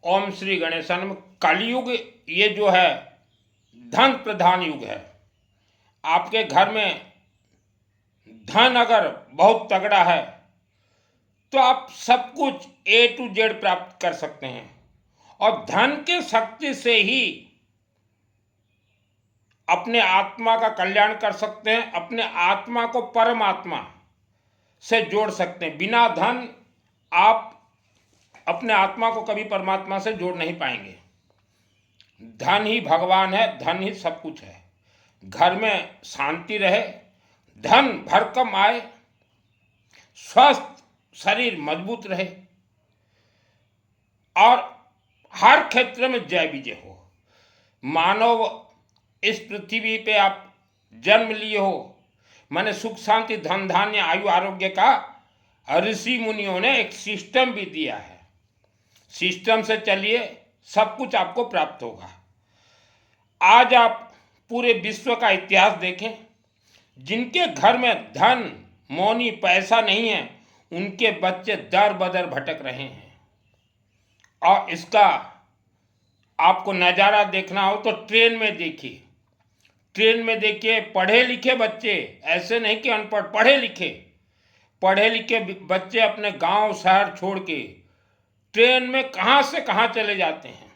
ओम श्री गणेशन नमः। कलयुग ये जो है धन प्रधान युग है। आपके घर में धन अगर बहुत तगड़ा है तो आप सब कुछ ए टू जेड प्राप्त कर सकते हैं और धन के शक्ति से ही अपने आत्मा का कल्याण कर सकते हैं, अपने आत्मा को परमात्मा से जोड़ सकते हैं। बिना धन आप अपने आत्मा को कभी परमात्मा से जोड़ नहीं पाएंगे। धन ही भगवान है, धन ही सब कुछ है। घर में शांति रहे, धन भरकम आए, स्वस्थ शरीर मजबूत रहे और हर क्षेत्र में जय विजय हो। मानव इस पृथ्वी पे आप जन्म लिए हो, माने सुख शांति धन धान्य आयु आरोग्य का ऋषि मुनियों ने एक सिस्टम भी दिया है। सिस्टम से चलिए, सब कुछ आपको प्राप्त होगा। आज आप पूरे विश्व का इतिहास देखें, जिनके घर में धन मौनी पैसा नहीं है उनके बच्चे दर बदर भटक रहे हैं। और इसका आपको नज़ारा देखना हो तो ट्रेन में देखिए। ट्रेन में देखिए, पढ़े लिखे बच्चे, ऐसे नहीं कि अनपढ़, पढ़े लिखे बच्चे अपने गांव शहर छोड़ के ट्रेन में कहां से कहां चले जाते हैं।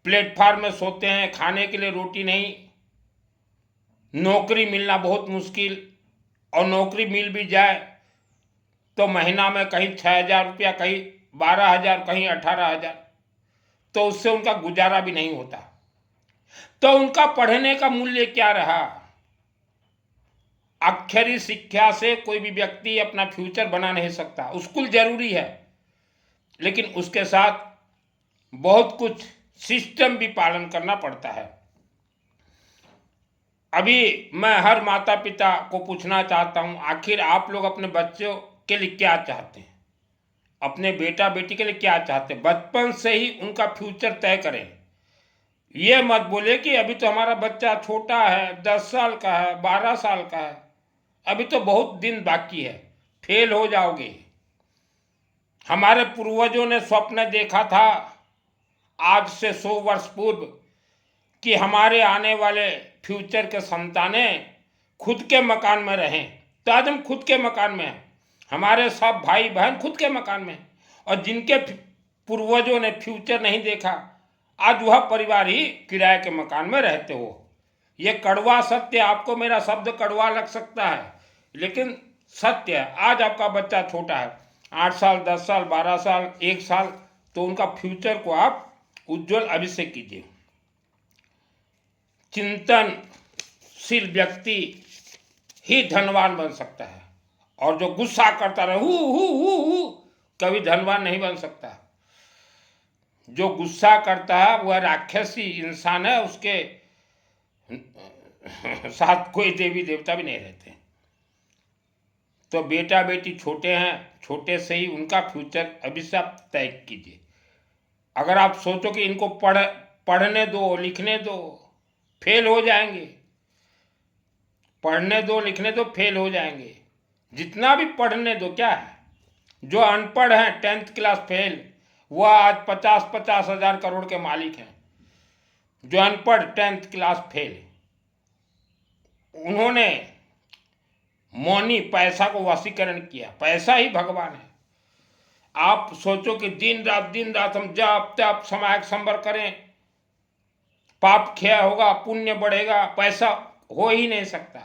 प्लेटफार्म में सोते हैं, खाने के लिए रोटी नहीं, नौकरी मिलना बहुत मुश्किल, और नौकरी मिल भी जाए तो महीना में कहीं 6,000 रुपया, कहीं 12,000, कहीं 18,000, तो उससे उनका गुजारा भी नहीं होता। तो उनका पढ़ने का मूल्य क्या रहा? अक्षरी शिक्षा से कोई भी व्यक्ति अपना फ्यूचर बना नहीं सकता। स्कूल जरूरी है, लेकिन उसके साथ बहुत कुछ सिस्टम भी पालन करना पड़ता है। अभी मैं हर माता पिता को पूछना चाहता हूं, आखिर आप लोग अपने बच्चों के लिए क्या चाहते हैं? अपने बेटा बेटी के लिए क्या चाहते हैं? बचपन से ही उनका फ्यूचर तय करें। ये मत बोले कि अभी तो हमारा बच्चा छोटा है, 10 साल का है, 12 साल का है, अभी तो बहुत दिन बाकी है, फेल हो जाओगे। हमारे पूर्वजों ने स्वप्न देखा था आज से 100 वर्ष पूर्व कि हमारे आने वाले फ्यूचर के संतानें खुद के मकान में रहें। तो आज हम खुद के मकान में हैं, हमारे सब भाई बहन खुद के मकान में। और जिनके पूर्वजों ने फ्यूचर नहीं देखा, आज वह परिवार ही किराए के मकान में रहते हो। ये कड़वा सत्य, आपको मेरा शब्द कड़वा लग सकता है, लेकिन सत्य है। आज आपका बच्चा छोटा है, 8 साल, 10 साल, 12 साल, 1 साल, तो उनका फ्यूचर को आप उज्जवल अभी से कीजिए। चिंतनशील व्यक्ति ही धनवान बन सकता है, और जो गुस्सा करता रहे हु कभी धनवान नहीं बन सकता। जो गुस्सा करता है वह राक्षसी इंसान है, उसके साथ कोई देवी देवता भी नहीं रहते। तो बेटा बेटी छोटे हैं, छोटे से ही उनका फ्यूचर अभी से आप तय कीजिए। अगर आप सोचो कि इनको पढ़ने दो, लिखने दो, फेल हो जाएंगे, पढ़ने दो लिखने दो, फेल हो जाएंगे। जितना भी पढ़ने दो, क्या है, जो अनपढ़ हैं 10th क्लास फेल, वह आज 50-50 हजार करोड़ के मालिक हैं। जो अनपढ़ 10th क्लास फेल, उन्होंने मौनी पैसा को वशीकरण किया। पैसा ही भगवान है। आप सोचो कि दिन रात हम जाप तप समायक संबर करें, पाप क्षय होगा, पुण्य बढ़ेगा, पैसा हो ही नहीं सकता।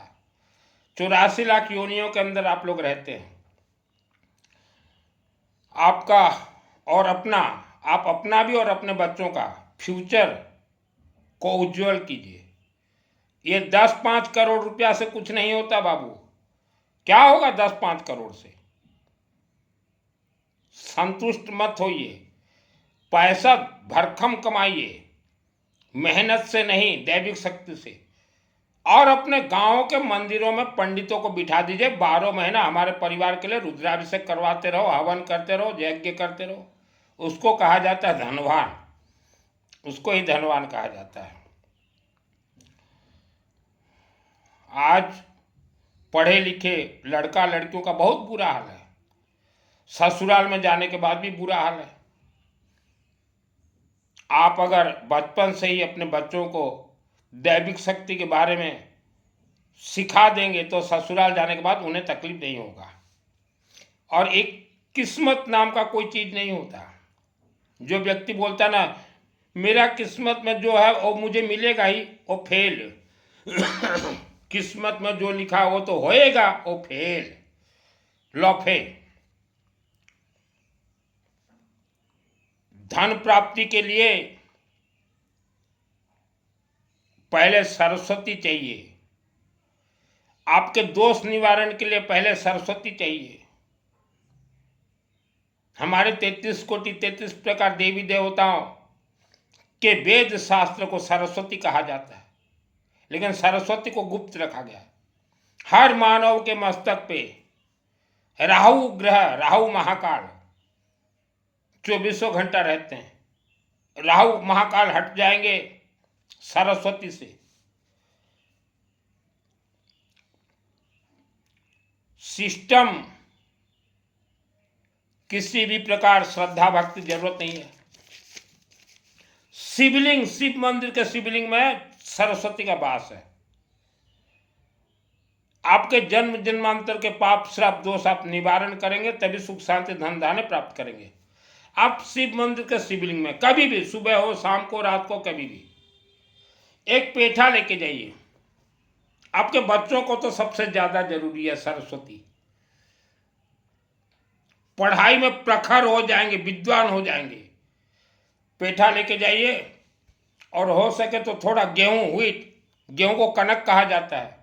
84 लाख योनियों के अंदर आप लोग रहते हैं। आपका और अपना, आप अपना भी और अपने बच्चों का फ्यूचर को उज्जवल कीजिए। ये 10-5 करोड़ रुपया से कुछ नहीं होता बाबू। क्या होगा 10-5 करोड़ से? संतुष्ट मत होइए, पैसा भरखम कमाइए, मेहनत से नहीं, दैविक शक्ति से। और अपने गांव के मंदिरों में पंडितों को बिठा दीजिए, 12 महीना हमारे परिवार के लिए रुद्राभिषेक करवाते रहो, हवन करते रहो, यज्ञ करते रहो। उसको कहा जाता है धनवान, उसको ही धनवान कहा जाता है। आज पढ़े लिखे लड़का लड़कियों का बहुत बुरा हाल है, ससुराल में जाने के बाद भी बुरा हाल है। आप अगर बचपन से ही अपने बच्चों को दैविक शक्ति के बारे में सिखा देंगे तो ससुराल जाने के बाद उन्हें तकलीफ नहीं होगा। और एक किस्मत नाम का कोई चीज़ नहीं होता। जो व्यक्ति बोलता ना मेरा किस्मत में जो है वो मुझे मिलेगा ही, वो फेल। किस्मत में जो लिखा वो तो होएगा, वो फेल, लौफे। धन प्राप्ति के लिए पहले सरस्वती चाहिए। आपके दोष निवारण के लिए पहले सरस्वती चाहिए। हमारे 33 कोटि 33 प्रकार देवी देवताओं के वेद शास्त्र को सरस्वती कहा जाता है, लेकिन सरस्वती को गुप्त रखा गया। हर मानव के मस्तक पे राहु ग्रह, राहु महाकाल 24 घंटा रहते हैं। राहु महाकाल हट जाएंगे सरस्वती से। सिस्टम किसी भी प्रकार श्रद्धा भक्ति जरूरत नहीं है। शिवलिंग, शिव मंदिर के शिवलिंग में सरस्वती का वास है। आपके जन्म जन्मांतर के पाप श्राप दोष आप निवारण करेंगे, तभी सुख शांति धन धान्य प्राप्त करेंगे। आप शिव मंदिर के शिवलिंग में कभी भी, सुबह हो शाम को रात को, कभी भी एक पेठा लेके जाइए। आपके बच्चों को तो सबसे ज्यादा जरूरी है सरस्वती। पढ़ाई में प्रखर हो जाएंगे, विद्वान हो जाएंगे। पेठा लेके जाइए और हो सके तो थोड़ा गेहूं, व्हीट, गेहूं को कनक कहा जाता है।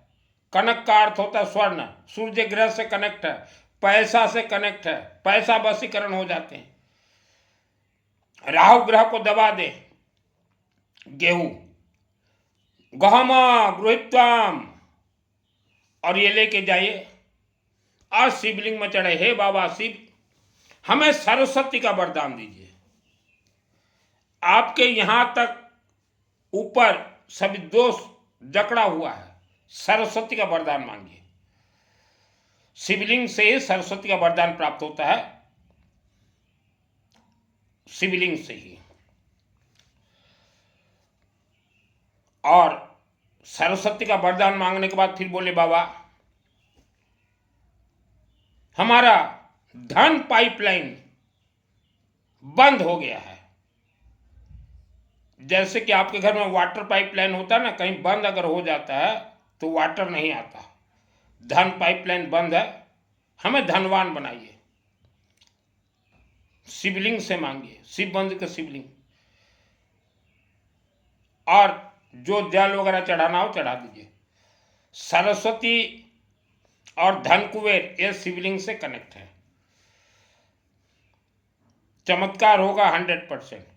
कनक का अर्थ होता है स्वर्ण। सूर्य ग्रह से कनेक्ट है, पैसा से कनेक्ट है, पैसा वशीकरण हो जाते हैं। राहु ग्रह को दबा दे। गेहूं गहमा गृहीत्वाम, और ये लेके जाइए और शिवलिंग में चढ़े, हे बाबा शिव हमें सरस्वती का वरदान दीजिए। आपके यहां तक ऊपर सभी दोष जकड़ा हुआ है, सरस्वती का वरदान मांगिए। शिवलिंग से ही सरस्वती का वरदान प्राप्त होता है, शिवलिंग से ही। और सरस्वती का वरदान मांगने के बाद फिर बोले बाबा हमारा धन पाइपलाइन बंद हो गया है। जैसे कि आपके घर में वाटर पाइपलाइन होता है ना, कहीं बंद अगर हो जाता है तो वाटर नहीं आता। धन पाइपलाइन बंद है, हमें धनवान बनाइए। शिवलिंग से मांगिए, शिव मंदिर के शिवलिंग। और जो जल वगैरह चढ़ाना हो चढ़ा दीजिए। सरस्वती और धन कुबेर ये शिवलिंग से कनेक्ट है। चमत्कार होगा 100%।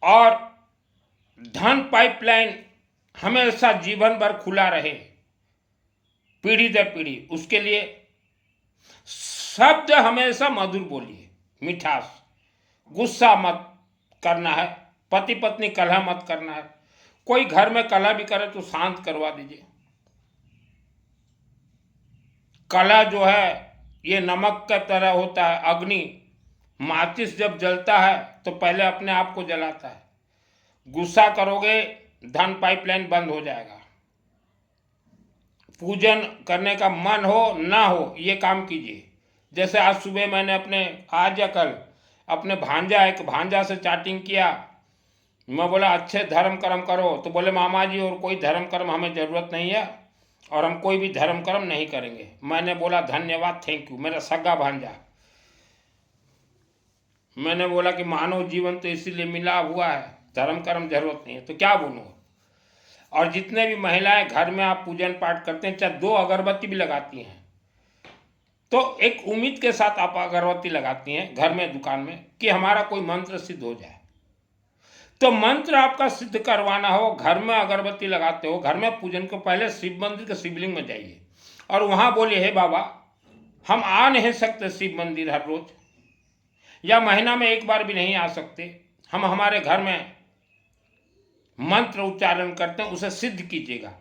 और धन पाइपलाइन हमेशा जीवन भर खुला रहे, पीढ़ी दर पीढ़ी। उसके लिए शब्द हमेशा मधुर बोलिए, मिठास। गुस्सा मत करना है, पति पत्नी कलह मत करना है। कोई घर में कलह भी करे तो शांत करवा दीजिए। कलह जो है ये नमक का तरह होता है, अग्नि। माचिस जब जलता है तो पहले अपने आप को जलाता है। गुस्सा करोगे धन पाइपलाइन बंद हो जाएगा। पूजन करने का मन हो ना हो ये काम कीजिए। जैसे आज सुबह मैंने आज या कल अपने एक भांजा से चैटिंग किया। मैं बोला अच्छे धर्म कर्म करो, तो बोले मामा जी और कोई धर्म कर्म हमें ज़रूरत नहीं है और हम कोई भी धर्म कर्म नहीं करेंगे। मैंने बोला धन्यवाद, थैंक यू। मेरा सगा भांजा। मैंने बोला कि मानव जीवन तो इसीलिए मिला हुआ है, धर्म कर्म जरूरत नहीं है, तो क्या बोलूँ। और जितने भी महिलाएं घर में आप पूजन पाठ करते हैं, चाहे 2 अगरबत्ती भी लगाती हैं, तो एक उम्मीद के साथ आप अगरबत्ती लगाती हैं घर में, दुकान में, कि हमारा कोई मंत्र सिद्ध हो जाए। तो मंत्र आपका सिद्ध करवाना हो, घर में अगरबत्ती लगाते हो, घर में पूजन को पहले शिव मंदिर के शिवलिंग में जाइए और वहां बोलिए हे बाबा हम आ नहीं सकते शिव मंदिर हर रोज, या महीना में एक बार भी नहीं आ सकते। हम हमारे घर में मंत्र उच्चारण करते हैं, उसे सिद्ध कीजिएगा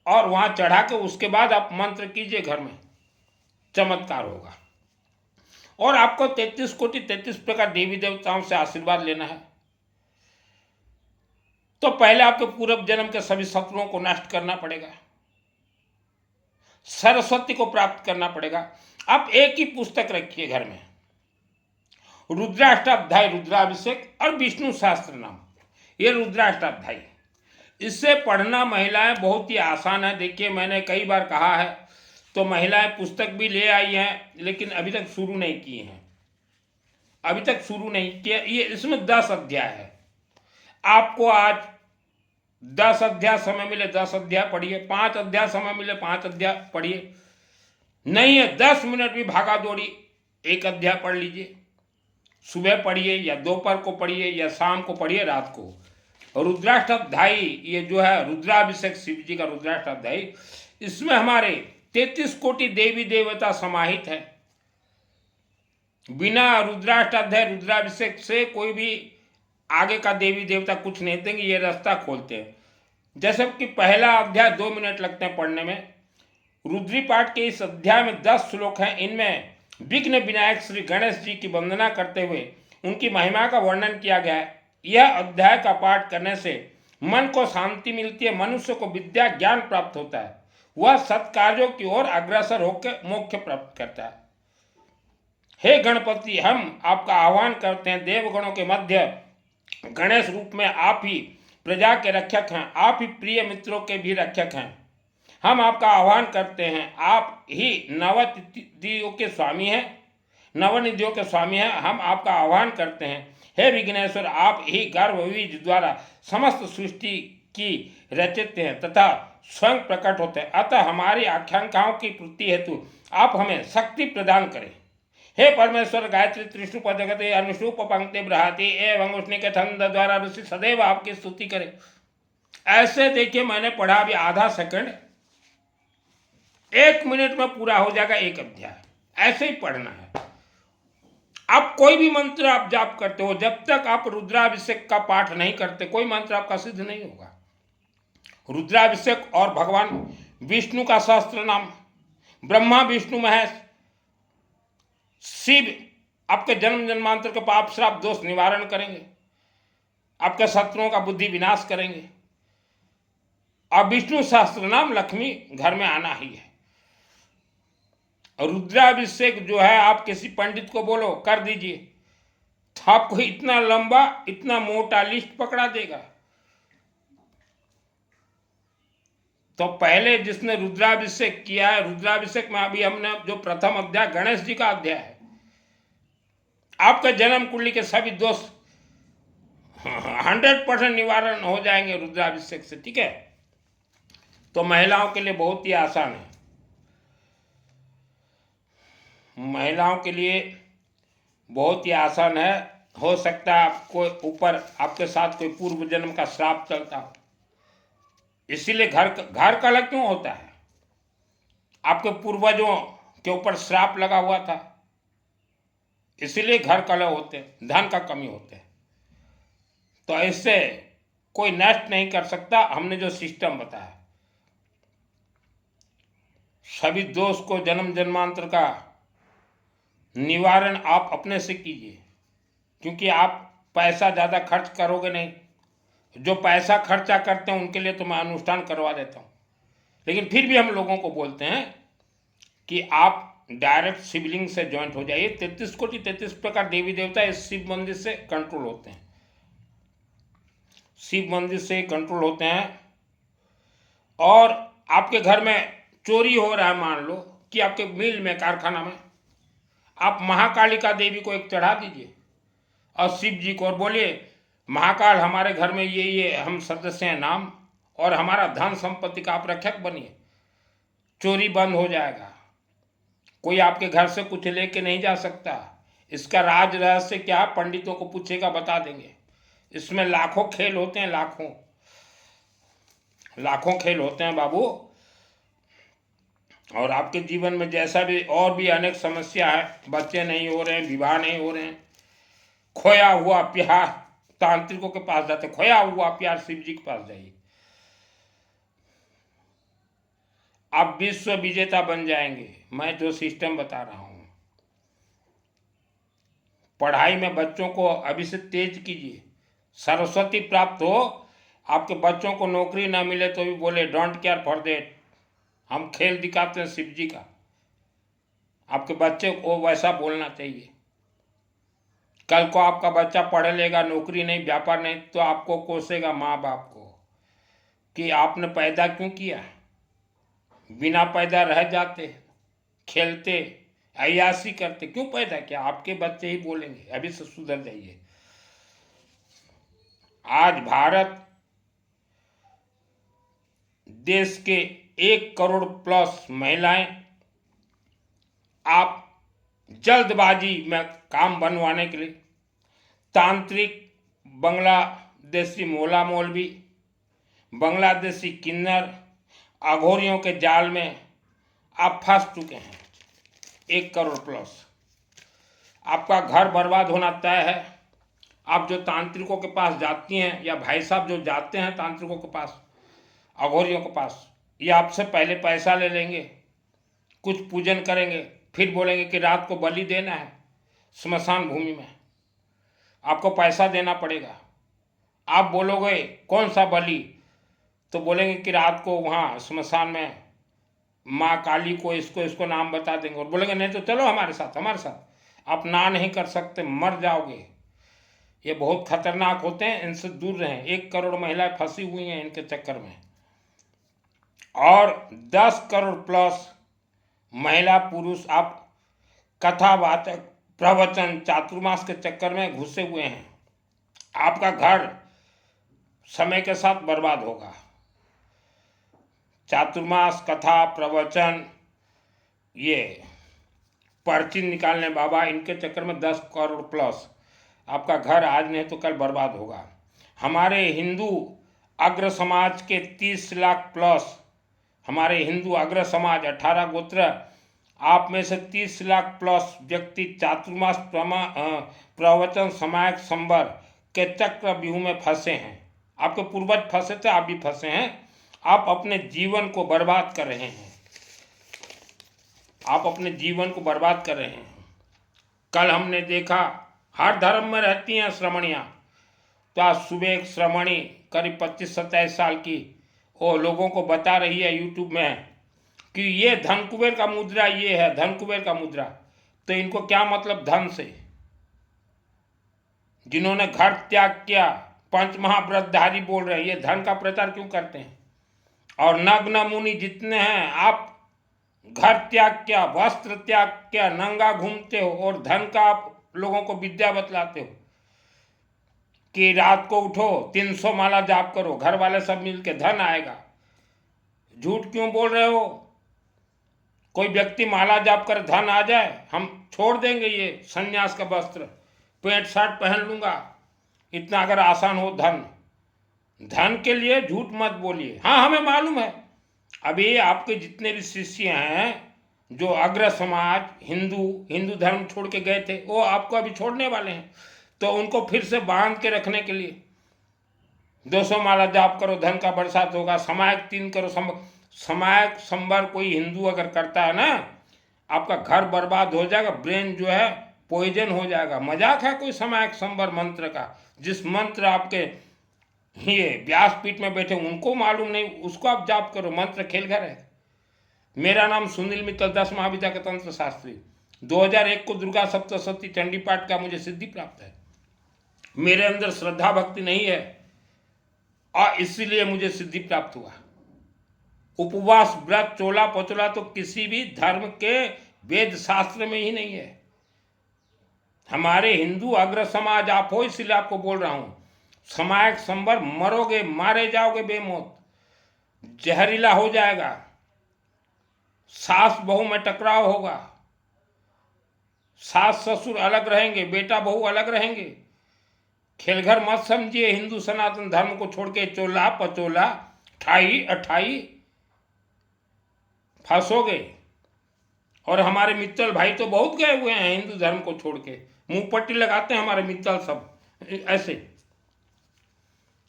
और वहां चढ़ा के उसके बाद आप मंत्र कीजिए घर में, चमत्कार होगा। और आपको 33 कोटि 33 प्रकार देवी देवताओं से आशीर्वाद लेना है। तो पहले आपके पूर्व जन्म के सभी शत्रुओं को नष्ट करना पड़ेगा, सरस्वती को प्राप्त करना पड़ेगा। आप एक ही पुस्तक रखिए घर में, रुद्राष्टाध्याय, रुद्राभिषेक और विष्णु सहस्त्र नाम, ये रुद्राष्टाध्याय। इससे पढ़ना महिलाएं बहुत ही आसान है। देखिए मैंने कई बार कहा है, तो महिलाएं पुस्तक भी ले आई हैं लेकिन अभी तक शुरू नहीं की हैं, अभी तक शुरू नहीं किया। ये इसमें 10 अध्याय है। आपको आज 10 अध्याय समय मिले 10 अध्याय पढ़िए, 5 अध्याय समय मिले 5 अध्याय पढ़िए, नहीं है 10 मिनट भी भागा दौड़ी 1 अध्याय पढ़ लीजिए। सुबह पढ़िए या दोपहर को पढ़िए या शाम को पढ़िए, रात को। रुद्राष्टाध्याय ये जो है रुद्राभिषेक शिव जी का रुद्राष्टाध्याय, इसमें हमारे 33 कोटि देवी देवता समाहित है। बिना रुद्राष्टाध्याय रुद्राभिषेक से कोई भी आगे का देवी देवता कुछ नहीं देंगे, ये रास्ता खोलते हैं। जैसे कि पहला अध्याय 2 मिनट लगते हैं पढ़ने में। रुद्री पाठ के इस अध्याय में 10 श्लोक हैं। इनमें विघ्न विनायक श्री गणेश जी की वंदना करते हुए उनकी महिमा का वर्णन किया गया है। यह अध्याय का पाठ करने से मन को शांति मिलती है, मनुष्य को विद्या ज्ञान प्राप्त होता है, वह सत्कार्यों की ओर अग्रसर होकर मोक्ष प्राप्त करता है। हे गणपति, हम आपका आह्वान करते हैं। देवगणों के मध्य गणेश रूप में आप ही प्रजा के रक्षक हैं, आप ही प्रिय मित्रों के भी रक्षक हैं। हम आपका आह्वान करते हैं, आप ही नवनिधियों के स्वामी हैं, नवनिधियों के स्वामी हैं। हम आपका आह्वान करते हैं, हे विघ्नेश्वर, आप ही गर्भबीज द्वारा समस्त सृष्टि की रचित हैं तथा स्वयं प्रकट होते हैं। अतः हमारी आकांक्षाओं की पूर्ति हेतु आप हमें शक्ति प्रदान करें। हे परमेश्वर, गायत्री त्रिशूप जगते अनुसूप पंक्ति बृहति एवं उष्णी के छंद द्वारा ऋषि सदैव आपकी स्तुति करें। ऐसे देखिए मैंने पढ़ा अभी आधा सेकंड, 1 मिनट में पूरा हो जाएगा 1 अध्याय। ऐसे ही पढ़ना है। आप कोई भी मंत्र आप जाप करते हो, जब तक आप रुद्राभिषेक का पाठ नहीं करते कोई मंत्र आपका सिद्ध नहीं होगा। रुद्राभिषेक और भगवान विष्णु का सहस्त्र नाम, ब्रह्मा विष्णु महेश शिव आपके जन्म जन्मांतर के पाप श्राप दोष निवारण करेंगे, आपके शत्रुओं का बुद्धि विनाश करेंगे। और विष्णु सहस्त्र नाम लक्ष्मी घर में आना ही है। रुद्राभिषेक जो है आप किसी पंडित को बोलो कर दीजिए, तो आपको इतना लंबा इतना मोटा लिस्ट पकड़ा देगा। तो पहले जिसने रुद्राभिषेक किया है, रुद्राभिषेक में अभी हमने जो प्रथम अध्याय गणेश जी का अध्याय है, आपका जन्म कुंडली के सभी दोष 100% निवारण हो जाएंगे रुद्राभिषेक से, ठीक है। तो महिलाओं के लिए बहुत ही आसान है, महिलाओं के लिए बहुत ही आसान है। हो सकता है आपको ऊपर आपके साथ कोई पूर्व जन्म का श्राप चलता हो, इसीलिए घर कलह क्यों होता है? आपके पूर्वजों के ऊपर श्राप लगा हुआ था, इसीलिए घर कलह होते हैं, धन का कमी होते हैं। तो इससे कोई नष्ट नहीं कर सकता। हमने जो सिस्टम बताया, सभी दोष को जन्म जन्मांतर का निवारण आप अपने से कीजिए, क्योंकि आप पैसा ज़्यादा खर्च करोगे नहीं। जो पैसा खर्चा करते हैं उनके लिए तो मैं अनुष्ठान करवा देता हूँ, लेकिन फिर भी हम लोगों को बोलते हैं कि आप डायरेक्ट शिवलिंग से ज्वाइंट हो जाइए। 33 कोटि 33 प्रकार देवी देवता इस शिव मंदिर से कंट्रोल होते हैं, शिव मंदिर से कंट्रोल होते हैं। और आपके घर में चोरी हो रहा है, मान लो कि आपके मिल में कारखाना में, आप महाकालिका देवी को एक चढ़ा दीजिए और शिव जी को, और बोलिए महाकाल हमारे घर में ये हम सदस्य हैं नाम, और हमारा धन संपत्ति का आप रक्षक बनिए। चोरी बंद हो जाएगा, कोई आपके घर से कुछ लेके नहीं जा सकता। इसका राज रहस्य क्या, पंडितों को पूछेगा बता देंगे। इसमें लाखों खेल होते हैं, लाखों खेल होते हैं बाबू। और आपके जीवन में जैसा भी और भी अनेक समस्या है, बच्चे नहीं हो रहे हैं, विवाह नहीं हो रहे हैं, खोया हुआ प्यार, तांत्रिकों के पास जाते, खोया हुआ प्यार शिव जी के पास जाइए, आप विश्व विजेता बन जाएंगे। मैं जो सिस्टम बता रहा हूँ, पढ़ाई में बच्चों को अभी से तेज कीजिए। सरस्वती प्राप्त हो, आपके बच्चों को नौकरी ना मिले तो भी बोले डोंट केयर फॉर देट, हम खेल दिखाते हैं शिव जी का। आपके बच्चे को वैसा बोलना चाहिए। कल को आपका बच्चा पढ़ लेगा, नौकरी नहीं, व्यापार नहीं, तो आपको कोसेगा माँ बाप को कि आपने पैदा क्यों किया। बिना पैदा रह जाते, खेलते, अय्याशी करते, क्यों पैदा किया। आपके बच्चे ही बोलेंगे। अभी से सुधर जाइए। आज भारत देश के 1 करोड़ प्लस महिलाएं आप जल्दबाजी में काम बनवाने के लिए तांत्रिक, बांग्लादेशी मोला मौलवी, बांग्लादेशी किन्नर, अघोरियों के जाल में आप फंस चुके हैं। 1 करोड़ प्लस। आपका घर बर्बाद होना तय है। आप जो तांत्रिकों के पास जाती हैं, या भाई साहब जो जाते हैं तांत्रिकों के पास, अघोरियों के पास, ये आपसे पहले पैसा ले लेंगे, कुछ पूजन करेंगे, फिर बोलेंगे कि रात को बलि देना है स्मशान भूमि में, आपको पैसा देना पड़ेगा। आप बोलोगे कौन सा बलि, तो बोलेंगे कि रात को वहाँ स्मशान में माँ काली को इसको नाम बता देंगे, और बोलेंगे नहीं तो चलो हमारे साथ, हमारे साथ। आप ना नहीं कर सकते, मर जाओगे। ये बहुत खतरनाक होते हैं, इनसे दूर रहें। 1 करोड़ महिलाएं फंसी हुई हैं इनके चक्कर में, और 10 करोड़ प्लस महिला पुरुष आप कथावाचक, प्रवचन, चातुर्मास के चक्कर में घुसे हुए हैं। आपका घर समय के साथ बर्बाद होगा। चातुर्मास, कथा, प्रवचन, ये पर्ची निकालने बाबा, इनके चक्कर में 10 करोड़ प्लस आपका घर आज नहीं तो कल बर्बाद होगा। हमारे हिंदू अग्र समाज के 30 लाख प्लस, हमारे हिंदू अग्र समाज 18 गोत्र, आप में से 30 लाख प्लस व्यक्ति चातुर्मास, प्रवचन, समायक, संबर के चक्र व्यूह में फंसे हैं। आपके पूर्वज फंसे थे, आप भी फंसे हैं। आप अपने जीवन को बर्बाद कर रहे हैं। आप अपने जीवन को बर्बाद कर रहे हैं। कल हमने देखा, हर धर्म में रहती हैं श्रमणियाँ, तो आज सुबह एक श्रमणी करीब 25-27 साल की, वो लोगों को बता रही है यूट्यूब में कि ये धन कुबेर का मुद्रा, ये है धन कुबेर का मुद्रा। तो इनको क्या मतलब धन से। जिन्होंने घर त्याग किया, पंच महाव्रतधारी बोल रहे हैं, ये धन का प्रचार क्यों करते हैं। और नग्न मुनि जितने हैं, आप घर त्याग किया, वस्त्र त्याग किया, नंगा घूमते हो, और धन का आप लोगों को विद्या बतलाते हो कि रात को उठो 300 माला जाप करो, घर वाले सब मिलके धन आएगा। झूठ क्यों बोल रहे हो। कोई व्यक्ति माला जाप कर धन आ जाए, हम छोड़ देंगे ये सन्यास का वस्त्र, पैंट शर्ट पहन लूंगा, इतना अगर आसान हो। धन के लिए झूठ मत बोलिए। हाँ, हमें मालूम है अभी आपके जितने भी शिष्य हैं जो अग्र समाज, हिंदू धर्म छोड़ के गए थे, वो आपको अभी छोड़ने वाले हैं। तो उनको फिर से बांध के रखने के लिए 200 माला जाप करो, धन का बरसात होगा। समायक 3 करो, समायक संबर कोई हिंदू अगर करता है ना, आपका घर बर्बाद हो जाएगा, ब्रेन जो है पॉइजन हो जाएगा। मजाक है कोई समायक संबर मंत्र का। जिस मंत्र आपके ये व्यासपीठ में बैठे उनको मालूम नहीं, उसको आप जाप करो। मंत्र खेल घर है। मेरा नाम सुनील मित्तल, 10 महाविद्या का तंत्र शास्त्री। 2001 को दुर्गा सप्तशती चंडी पाठ का मुझे सिद्धि प्राप्त है। मेरे अंदर श्रद्धा भक्ति नहीं है, और इसीलिए मुझे सिद्धि प्राप्त हुआ। उपवास, व्रत, चोला पचोला तो किसी भी धर्म के वेद शास्त्र में ही नहीं है। हमारे हिंदू अग्र समाज आप हो, इसलिए आपको बोल रहा हूं। समायक संबर, मरोगे, मारे जाओगे बेमौत, जहरीला हो जाएगा, सास बहू में टकराव होगा, सास ससुर अलग रहेंगे, बेटा बहू अलग रहेंगे। खेलघर मत समझिए हिंदू सनातन धर्म को छोड़ के। चोला पचोला, ठाई अठाई, फंसोगे। और हमारे मित्तल भाई तो बहुत गए हुए हैं हिंदू धर्म को छोड़ के, मुंह पट्टी लगाते हैं हमारे मित्तल सब ऐसे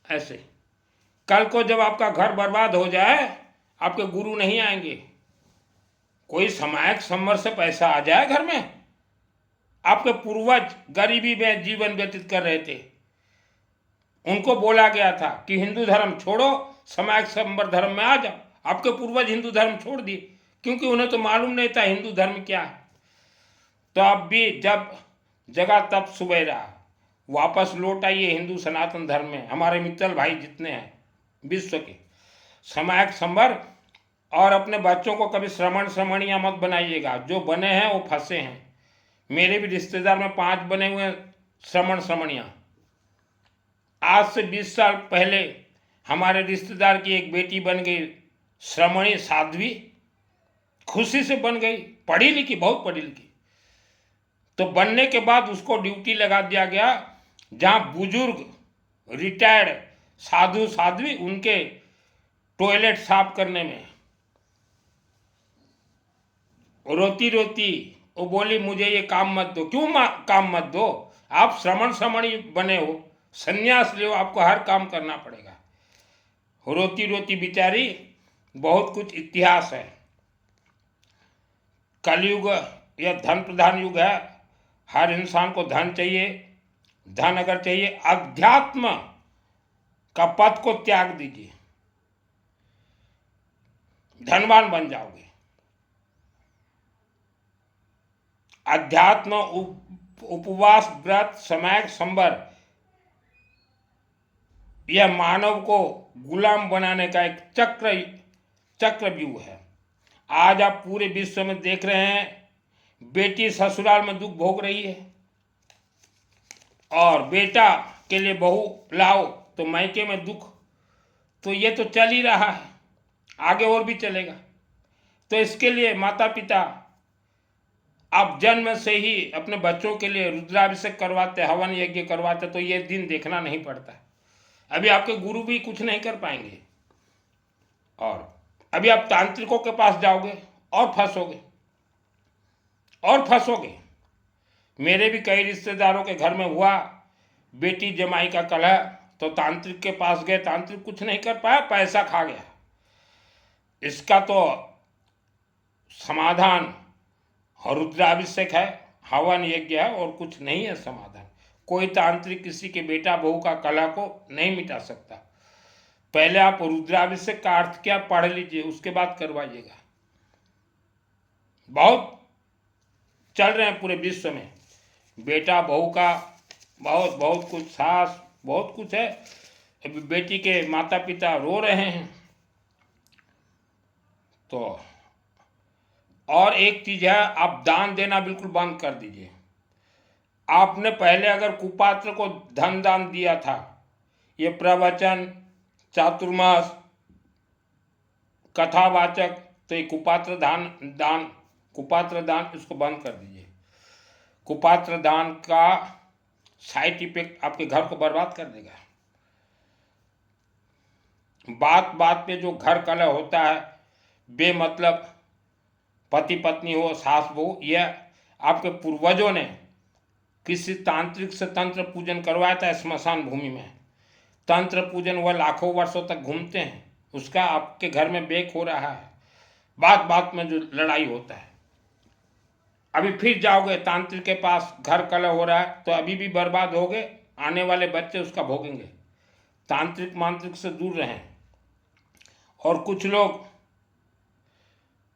ऐसे। कल को जब आपका घर बर्बाद हो जाए, आपके गुरु नहीं आएंगे। कोई समायक संवर से पैसा आ जाए घर में, आपके पूर्वज गरीबी में जीवन व्यतीत कर रहे थे, उनको बोला गया था कि हिंदू धर्म छोड़ो, समाज संबर धर्म में आ जाओ। आपके पूर्वज हिंदू धर्म छोड़ दिए क्योंकि उन्हें तो मालूम नहीं था हिंदू धर्म क्या है। तो अब भी जब जगह तब सुबेरा, वापस लौट आइए हिंदू सनातन धर्म में। हमारे मित्तल भाई जितने हैं विश्व के, समाज संबर, और अपने बच्चों को कभी श्रमण श्रमणिया मत बनाइएगा। जो बने हैं वो फंसे हैं। मेरे भी रिश्तेदार में 5 बने हुए हैं श्रमण श्रमणिया। आज से 20 साल पहले हमारे रिश्तेदार की एक बेटी बन गई श्रमणी साध्वी, खुशी से बन गई, पढ़ी लिखी, बहुत पढ़ी लिखी। तो बनने के बाद उसको ड्यूटी लगा दिया गया जहां बुजुर्ग रिटायर्ड साधु साध्वी उनके टॉयलेट साफ करने में। रोती रोती वो बोली मुझे ये काम मत दो। क्यों काम मत दो? आप श्रमण श्रमणी बने हो, संन्यास ले, आपको हर काम करना पड़ेगा। रोती रोती बेचारी, बहुत कुछ इतिहास है। कलयुग यह धन प्रधान युग है। हर इंसान को धन चाहिए। धन अगर चाहिए, अध्यात्म का पद को त्याग दीजिए, धनवान बन जाओगे। अध्यात्म, उपवास, व्रत, समय संबर, यह मानव को गुलाम बनाने का एक चक्रव्यूह है। आज आप पूरे विश्व में देख रहे हैं, बेटी ससुराल में दुख भोग रही है और बेटा के लिए बहू लाओ तो मायके में दुख। तो ये तो चल ही रहा है, आगे और भी चलेगा। तो इसके लिए माता पिता आप जन्म से ही अपने बच्चों के लिए रुद्राभिषेक करवाते, हवन यज्ञ करवाते, तो ये दिन देखना नहीं पड़ता। अभी आपके गुरु भी कुछ नहीं कर पाएंगे और अभी आप तांत्रिकों के पास जाओगे और फंसोगे। मेरे भी कई रिश्तेदारों के घर में हुआ, बेटी जमाई का कलह, तो तांत्रिक के पास गए, तांत्रिक कुछ नहीं कर पाया, पैसा खा गया। इसका तो समाधान रुद्राभिषेक है, हवन यज्ञ है, और कुछ नहीं है समाधान। कोई तांत्रिक किसी के बेटा बहू का कलह को नहीं मिटा सकता। पहले आप रुद्राभिषेक का अर्थ क्या पढ़ लीजिए, उसके बाद करवाइएगा। बहुत चल रहे हैं पूरे विश्व में, बेटा बहू का बहुत कुछ, सास, बहुत कुछ है। अभी बेटी के माता पिता रो रहे हैं। तो और एक चीज है, आप दान देना बिल्कुल बंद कर दीजिए। आपने पहले अगर कुपात्र को धन दान दिया था, ये प्रवचन, चातुर्मास, कथावाचक, तो ये कुपात्र दान इसको बंद कर दीजिए। कुपात्र दान का साइड इफेक्ट आपके घर को बर्बाद कर देगा। बात बात पे जो घर कलह होता है, बेमतलब, पति पत्नी हो, सास बहू, यह आपके पूर्वजों ने किसी तांत्रिक से तंत्र पूजन करवाया था स्मशान भूमि में। तंत्र पूजन वह लाखों वर्षों तक घूमते हैं, उसका आपके घर में बेक हो रहा है। बात बात में जो लड़ाई होता है, अभी फिर जाओगे तांत्रिक के पास, घर कलह हो रहा है, तो अभी भी बर्बाद हो गए, आने वाले बच्चे उसका भोगेंगे। तांत्रिक मांत्रिक से दूर रहें। और कुछ लोग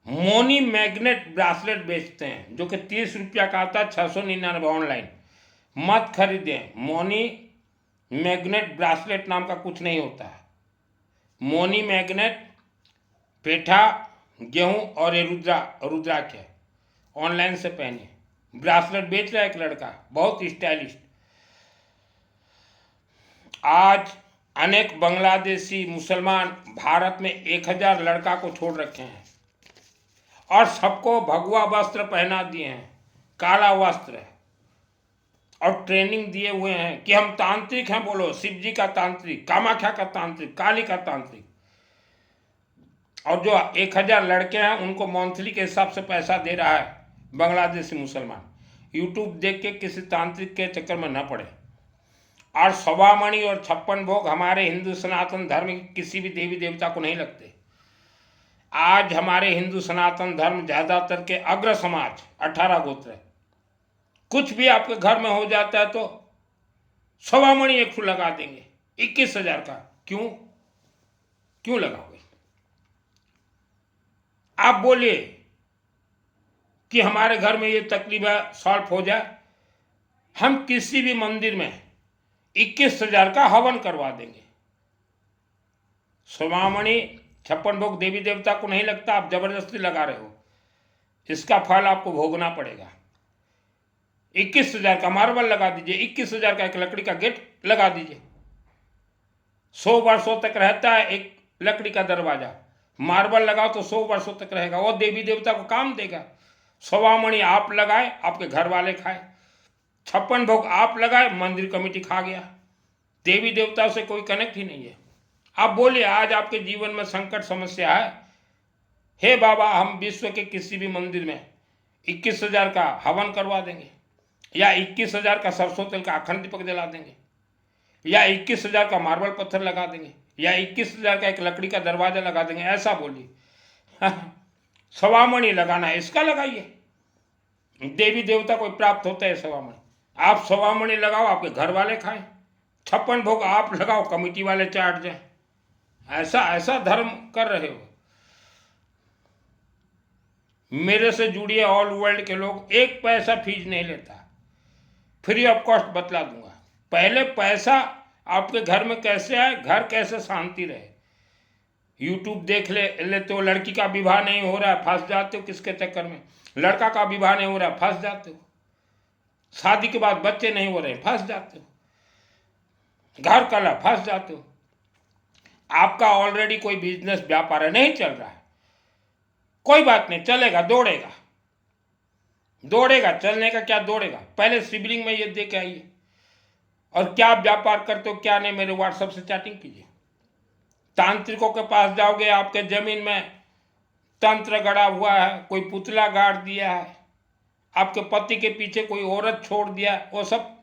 मोनी मैग्नेट ब्रासलेट बेचते हैं जो कि 30 रुपया का आता है, 699 ऑनलाइन। मत खरीदें। मोनी मैग्नेट ब्रासलेट नाम का कुछ नहीं होता है। मोनी मैग्नेट पेठा, गेहूं और ये रुद्राक्ष है, ऑनलाइन से पहने। ब्रासलेट बेच रहा है एक लड़का, बहुत स्टाइलिश। आज अनेक बांग्लादेशी मुसलमान भारत में 1000 लड़का को छोड़ रखे हैं और सबको भगवा वस्त्र पहना दिए हैं, काला वस्त्र, और ट्रेनिंग दिए हुए हैं कि हम तांत्रिक हैं। बोलो, शिव जी का तांत्रिक, कामाख्या का तांत्रिक, काली का तांत्रिक। और जो 1000 लड़के हैं उनको मंथली के हिसाब से पैसा दे रहा है बांग्लादेशी मुसलमान। यूट्यूब देख के किसी तांत्रिक के चक्कर में न पड़े। और सवामणि और 56 भोग हमारे हिंदू सनातन धर्म के किसी भी देवी देवता को नहीं लगते। आज हमारे हिंदू सनातन धर्म ज़्यादातर के अग्र समाज 18 गोत्र कुछ भी आपके घर में हो जाता है तो सवामणि एक ठू लगा देंगे 21,000 का। क्यों क्यों लगाओगे? आप बोलिए कि हमारे घर में ये तकलीफ है, सॉल्व हो जाए। हम किसी भी मंदिर में 21,000 का हवन करवा देंगे। सवामणि 56 भोग देवी देवता को नहीं लगता, आप जबरदस्ती लगा रहे हो, इसका फल आपको भोगना पड़ेगा। 21,000 का मार्बल लगा दीजिए, 21,000 का एक लकड़ी का गेट लगा दीजिए। 100 वर्षों तक रहता है एक लकड़ी का दरवाजा, मार्बल लगाओ तो 100 वर्षों तक रहेगा, वो देवी देवता को काम देगा। सवामणि आप लगाए, आपके घर वाले खाए। 56 भोग आप लगाए, मंदिर कमेटी खा गया। देवी देवता से कोई कनेक्ट ही नहीं है। आप बोलिए आज आपके जीवन में संकट समस्या है, हे बाबा हम विश्व के किसी भी मंदिर में 21,000 का हवन करवा देंगे, या 21,000 का सरसों तेल का अखंड दीपक जला देंगे, या 21,000 का मार्बल पत्थर लगा देंगे, या 21,000 का एक लकड़ी का दरवाजा लगा देंगे, ऐसा बोलिए। सवामणि लगाना है, इसका लगाइए। देवी देवता को प्राप्त होता है सवामणि। आप सवामणि लगाओ, आपके घर वाले खाएं। 56 भोग आप लगाओ, कमेटी वाले चाट जाए। ऐसा ऐसा धर्म कर रहे हो। मेरे से जुड़िए ऑल वर्ल्ड के लोग, एक पैसा फीस नहीं लेता, फ्री ऑफ कॉस्ट बतला दूंगा। पहले पैसा आपके घर में कैसे आए, घर कैसे शांति रहे। यूट्यूब देख लेते हो, लड़की का विवाह नहीं हो रहा है, फंस जाते हो किसके चक्कर में। लड़का का विवाह नहीं हो रहा है, फंस जाते हो। शादी के बाद बच्चे नहीं हो रहे, फंस जाते हो। घर कला, फंस जाते हो। आपका ऑलरेडी कोई बिजनेस व्यापार है, नहीं चल रहा है, कोई बात नहीं, चलेगा, दौड़ेगा दौड़ेगा। चलने का क्या दौड़ेगा, पहले शिवलिंग में ये दे के आइए। और क्या व्यापार करते हो क्या नहीं, मेरे व्हाट्सएप से चैटिंग कीजिए। तांत्रिकों के पास जाओगे, आपके जमीन में तंत्र गड़ा हुआ है, कोई पुतला गाड़ दिया है, आपके पति के पीछे कोई औरत छोड़ दिया है, वो सब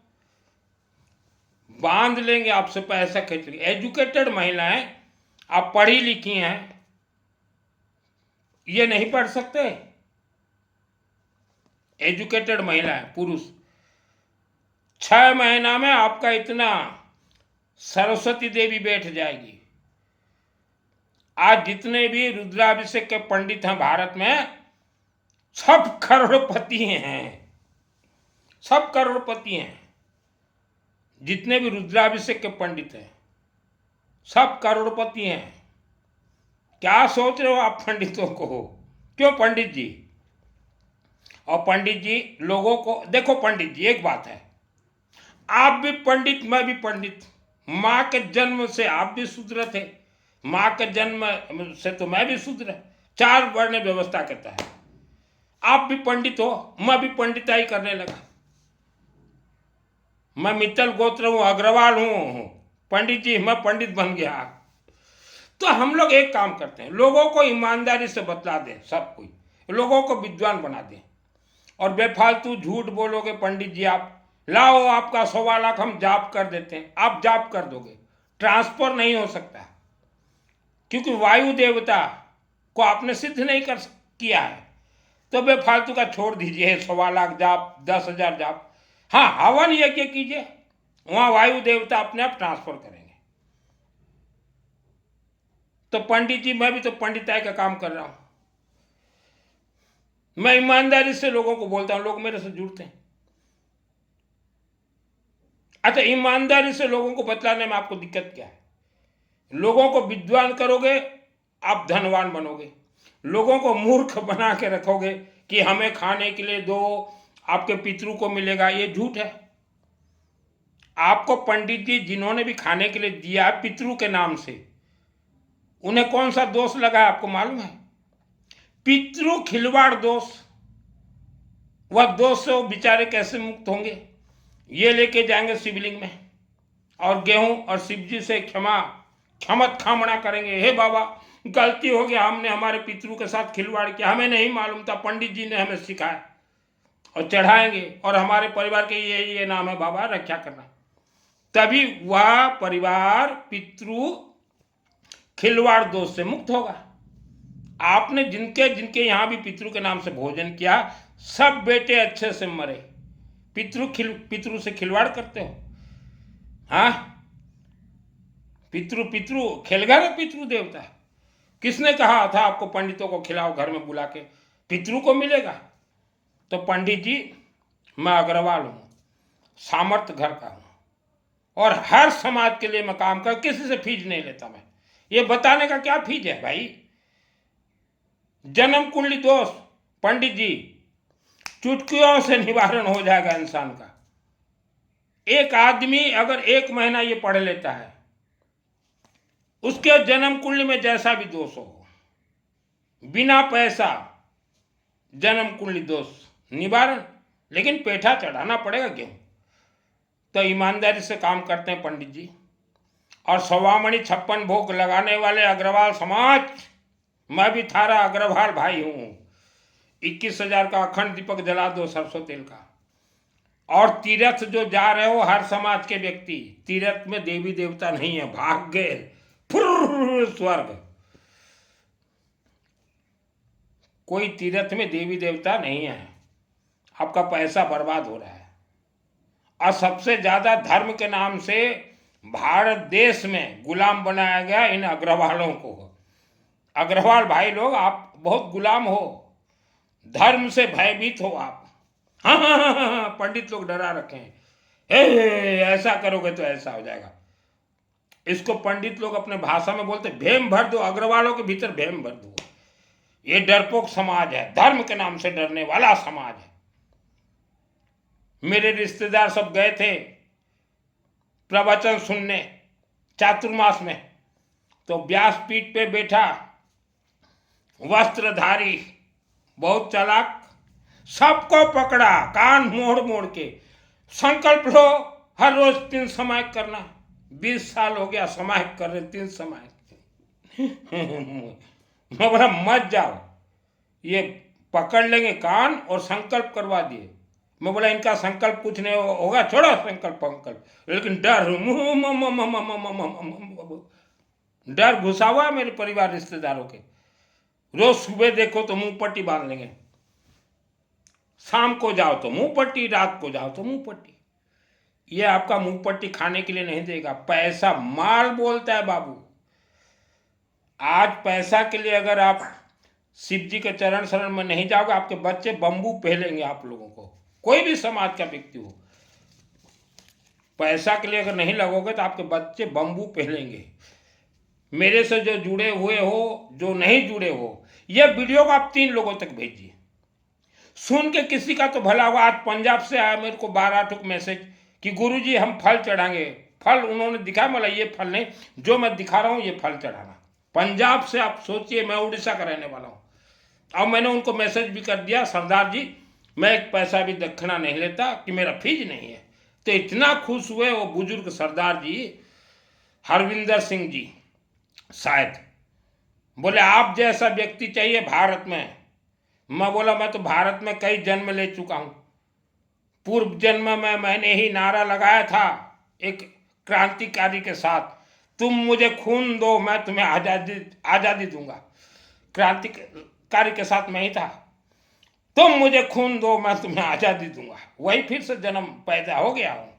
बांध लेंगे, आपसे पैसा खींच लेंगे। एजुकेटेड महिलाएं, आप पढ़ी लिखी हैं, ये नहीं पढ़ सकते? एजुकेटेड महिलाएं, पुरुष, 6 महीना में आपका इतना सरस्वती देवी बैठ जाएगी। आज जितने भी रुद्राभिषेक के पंडित हैं भारत में, सब करोड़पति हैं, सब करोड़पति हैं। जितने भी रुद्राभिषेक के पंडित हैं सब करोड़पति हैं। क्या सोच रहे हो आप पंडितों को? क्यों पंडित जी? और पंडित जी लोगों को देखो, पंडित जी एक बात है, आप भी पंडित, मैं भी पंडित। माँ के जन्म से आप भी शूद्र थे, माँ के जन्म से तो मैं भी शूद्र। 4 वर्ण व्यवस्था के तहत आप भी पंडित हो, मैं भी पंडिताई करने लगा। मैं मित्तल गोत्र हूँ, अग्रवाल हूँ, पंडित जी मैं पंडित बन गया। तो हम लोग एक काम करते हैं, लोगों को ईमानदारी से बतला दें, सब कोई लोगों को विद्वान बना दें। और बेफालतू झूठ बोलोगे पंडित जी, आप लाओ आपका 1.25 लाख हम जाप कर देते हैं, आप जाप कर दोगे, ट्रांसफर नहीं हो सकता, क्योंकि वायु देवता को आपने सिद्ध नहीं किया है। तो बेफालतू का छोड़ दीजिए, 1.25 लाख जाप, 10,000 जाप। हाँ, हवन यज्ञ कीजिए, वहां वायु देवता अपने आप ट्रांसफर करेंगे। तो पंडित जी मैं भी तो पंडिताई का काम कर रहा हूं, मैं ईमानदारी से लोगों को बोलता हूं, लोग मेरे से जुड़ते हैं। अच्छा, ईमानदारी से लोगों को बतलाने में आपको दिक्कत क्या है? लोगों को विद्वान करोगे, आप धनवान बनोगे। लोगों को मूर्ख बना के रखोगे कि हमें खाने के लिए दो, आपके पितरों को मिलेगा, ये झूठ है। आपको पंडित जी जिन्होंने भी खाने के लिए दिया पितरों के नाम से, उन्हें कौन सा दोष लगा है आपको मालूम है? पितृ खिलवाड़ दोष। वह दोष से वो बेचारे कैसे मुक्त होंगे? ये लेके जाएंगे शिवलिंग में और गेहूं और शिवजी से क्षमत खामना करेंगे, हे बाबा गलती हो गया, हमने हमारे पितरों के साथ खिलवाड़ किया, हमें नहीं मालूम था, पंडित जी ने हमें सिखाया। और चढ़ाएंगे, और हमारे परिवार के ये नाम है बाबा, रक्षा करना। तभी वह परिवार पितृ खिलवाड़ दोष से मुक्त होगा। आपने जिनके जिनके यहाँ भी पितरों के नाम से भोजन किया, सब बेटे अच्छे से मरे, पितृ से खिलवाड़ करते हो। हाँ, पितृ खेलघर है पितृ देवता। किसने कहा था आपको पंडितों को खिलाओ घर में बुला के, पितृ को मिलेगा? तो पंडित जी, मैं अग्रवाल हूँ, सामर्थ्य घर का हूँ, और हर समाज के लिए मैं काम कर, किसी से फीस नहीं लेता मैं। ये बताने का क्या फीस है भाई? जन्म कुंडली दोष पंडित जी चुटकियों से निवारण हो जाएगा इंसान का। एक आदमी अगर 1 महीना ये पढ़ लेता है, उसके जन्म कुंडली में जैसा भी दोष हो, बिना पैसा जन्म कुंडली दोष निवारण। लेकिन पेठा चढ़ाना पड़ेगा क्यों? तो ईमानदारी से काम करते हैं पंडित जी। और 56 भोग लगाने वाले अग्रवाल समाज, मैं भी थारा अग्रवाल भाई हूँ। 21,000 का अखंड दीपक जला दो सरसों तेल का। और तीर्थ जो जा रहे हो, हर समाज के व्यक्ति, तीर्थ में देवी देवता नहीं है, भाग गए स्वर्ग। कोई तीर्थ में देवी देवता नहीं है, आपका पैसा बर्बाद हो रहा है। और सबसे ज्यादा धर्म के नाम से भारत देश में गुलाम बनाया गया इन अग्रवालों को। अग्रवाल भाई लोग, आप बहुत गुलाम हो, धर्म से भयभीत हो आप। हाँ हाँ हाँ हाँ, पंडित लोग डरा रखे हैं, ऐसा करोगे तो ऐसा हो जाएगा। इसको पंडित लोग अपने भाषा में बोलते भेम भर दो, अग्रवालों के भीतर भेम भर दो। ये डरपोक समाज है, धर्म के नाम से डरने वाला समाज है। मेरे रिश्तेदार सब गए थे प्रवचन सुनने चातुर्मास में, तो व्यासपीठ पे बैठा वस्त्रधारी बहुत चालाक, सबको पकड़ा कान मोड़ मोड़ के, संकल्प लो हर रोज 3 समायक करना। 20 साल हो गया समायक कर रहे, 3 समायक। मैं बोला मत जाओ, ये पकड़ लेंगे कान और संकल्प करवा दिए। मैं बोला इनका संकल्प कुछ नहीं होगा, छोड़ो संकल्प। लेकिन डर घुसा हुआ मेरे परिवार रिश्तेदारों के। रोज सुबह देखो तो मुंह पट्टी बांध लेंगे, शाम को जाओ तो मुंह पट्टी, रात को जाओ तो मुंह पट्टी। ये आपका मुंह पट्टी खाने के लिए नहीं देगा, पैसा माल बोलता है बाबू। आज पैसा के लिए अगर आप शिव जी के चरण शरण में नहीं जाओगे, आपके बच्चे बंबू पहलेंगे आप लोगों को। कोई भी समाज का व्यक्ति हो, पैसा के लिए अगर नहीं लगोगे तो आपके बच्चे बंबू पहलेंगे। मेरे से जो जुड़े हुए हो, जो नहीं जुड़े हो, यह वीडियो को आप 3 लोगों तक भेजिए, सुन के किसी का तो भला हुआ। आज पंजाब से आया मेरे को 12 ठुक मैसेज कि गुरुजी हम फल चढ़ाएंगे। फल उन्होंने दिखाया, मतलब ये फल नहीं, जो मैं दिखा रहा हूँ ये फल चढ़ाना। पंजाब से, आप सोचिए, मैं उड़ीसा का रहने वाला हूँ। अब मैंने उनको मैसेज भी कर दिया, सरदार जी मैं 1 पैसा भी दक्षिणा नहीं लेता कि मेरा फीस नहीं है। तो इतना खुश हुए वो बुजुर्ग सरदार जी, हरविंदर सिंह जी शायद, बोले आप जैसा व्यक्ति चाहिए भारत में। मैं बोला मैं तो भारत में कई जन्म ले चुका हूँ। पूर्व जन्म में मैंने ही नारा लगाया था एक क्रांतिकारी के साथ, तुम मुझे खून दो मैं तुम्हें आज़ादी दूंगा। क्रांतिकारी के साथ मैं ही था, तुम मुझे खून दो मैं तुम्हें आज़ादी दूंगा। वही फिर से जन्म पैदा हो गया हूँ।